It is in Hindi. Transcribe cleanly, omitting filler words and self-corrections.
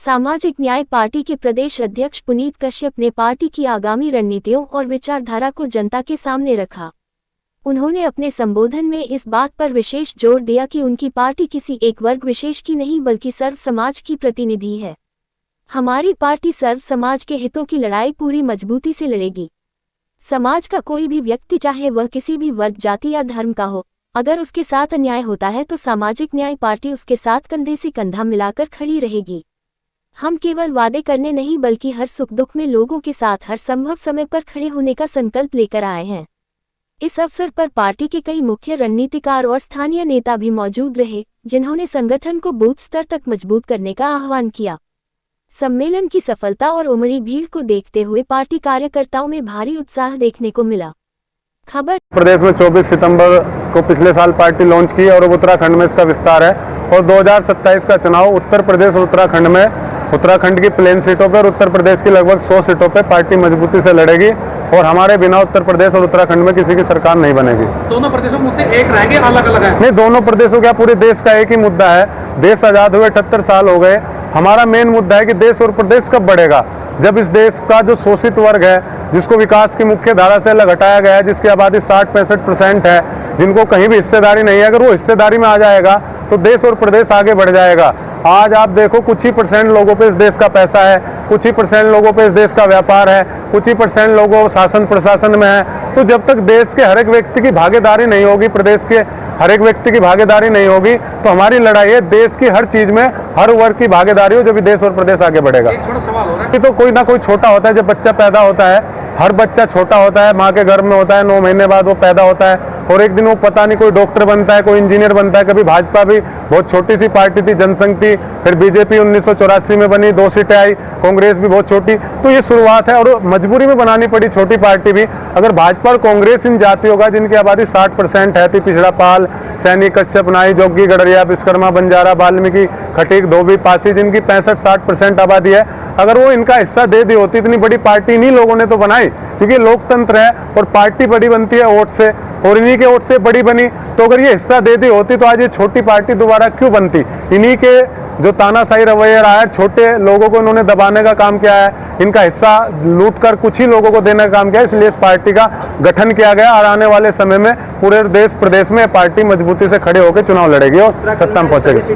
सामाजिक न्याय पार्टी के प्रदेश अध्यक्ष पुनीत कश्यप ने पार्टी की आगामी रणनीतियों और विचारधारा को जनता के सामने रखा। उन्होंने अपने संबोधन में इस बात पर विशेष जोर दिया कि उनकी पार्टी किसी एक वर्ग विशेष की नहीं बल्कि सर्व समाज की प्रतिनिधि है। हमारी पार्टी सर्व समाज के हितों की लड़ाई पूरी मजबूती से लड़ेगी। समाज का कोई भी व्यक्ति, चाहे वह किसी भी वर्ग, जाति या धर्म का हो, अगर उसके साथ अन्याय होता है तो सामाजिक न्याय पार्टी उसके साथ कंधे से कंधा मिलाकर खड़ी रहेगी। हम केवल वादे करने नहीं बल्कि हर सुख दुख में लोगों के साथ हर संभव समय पर खड़े होने का संकल्प लेकर आए हैं। इस अवसर पर पार्टी के कई मुख्य रणनीतिकार और स्थानीय नेता भी मौजूद रहे, जिन्होंने संगठन को बूथ स्तर तक मजबूत करने का आह्वान किया। सम्मेलन की सफलता और उमड़ी भीड़ को देखते हुए पार्टी कार्यकर्ताओं में भारी उत्साह देखने को मिला। खबर प्रदेश में 24 सितंबर को पिछले साल पार्टी लॉन्च की और अब उत्तराखंड में इसका विस्तार है और 2027 का चुनाव उत्तर प्रदेश और उत्तराखंड में, उत्तराखंड की प्लेन सीटों पर, उत्तर प्रदेश की लगभग 100 सीटों पर पार्टी मजबूती से लड़ेगी और हमारे बिना उत्तर प्रदेश और उत्तराखंड में किसी की सरकार नहीं बनेगी। दोनों प्रदेशों के मुद्दे एक रहेंगे, अलग अलग है? नहीं, दोनों प्रदेशों का, पूरे देश का एक ही मुद्दा है। देश आजाद हुए 78 साल हो गए। हमारा मेन मुद्दा है कि देश और प्रदेश कब बढ़ेगा, जब इस देश का जो शोषित वर्ग है, जिसको विकास की मुख्य धारा से अलग हटाया गया है, जिसकी आबादी 60-65% है, जिनको कहीं भी हिस्सेदारी नहीं है, अगर वो हिस्सेदारी में आ जाएगा तो देश और प्रदेश आगे बढ़ जाएगा। आज आप देखो, कुछ ही % लोगों पे इस देश का पैसा है, कुछ ही % लोगों पे इस देश का व्यापार है, कुछ ही % लोगों शासन प्रशासन में है। तो जब तक देश के हर एक व्यक्ति की भागीदारी नहीं होगी, प्रदेश के हर एक व्यक्ति की भागीदारी नहीं होगी, तो हमारी लड़ाई है देश की हर चीज में हर वर्ग की भागीदारी हो, जब भी देश और प्रदेश आगे बढ़ेगा। एक छोटा सवाल हो रहा है, तो कोई ना कोई छोटा होता है। जब बच्चा पैदा होता है, हर बच्चा छोटा होता है, माँ के गर्भ में होता है, 9 महीने बाद वो पैदा होता है और एक दिन वो पता नहीं कोई डॉक्टर बनता है, कोई इंजीनियर बनता है। कभी भाजपा भी बहुत छोटी सी पार्टी थी, जनसंघ थी, फिर बीजेपी 1984 में बनी, 2 सीटें आई, कांग्रेस भी बहुत छोटी। तो ये शुरुआत है और मजबूरी में बनानी पड़ी छोटी पार्टी भी। अगर भाजपा और कांग्रेस इन जातियों का, जिनकी आबादी 60% है, पिछड़ा पाल, सैनी, कश्यप, नाई, जोगी, गडरिया, विश्वकर्मा, बंजारा, वाल्मीकि, खटीक, धोबी, पासी, जिनकी 65-60% आबादी है, अगर वो इनका हिस्सा दे दी होती, इतनी बड़ी पार्टी इन्हीं लोगों ने तो बनाई, क्योंकि लोकतंत्र है और पार्टी बड़ी बनती है वोट से, और इन्हीं के वोट से बड़ी बनी। तो अगर ये हिस्सा दे दी होती तो आज ये छोटी पार्टी दोबारा क्यों बनती? इन्हीं के जो तानाशाही रवैया रहा है, छोटे लोगों को इन्होंने दबाने का काम किया है, इनका हिस्सा लूट कर कुछ ही लोगों को देने का काम किया है। इसलिए इस पार्टी का गठन किया गया और आने वाले समय में पूरे देश प्रदेश में पार्टी मजबूती से खड़े होकर चुनाव लड़ेगी और सत्ता में पहुंचेगी।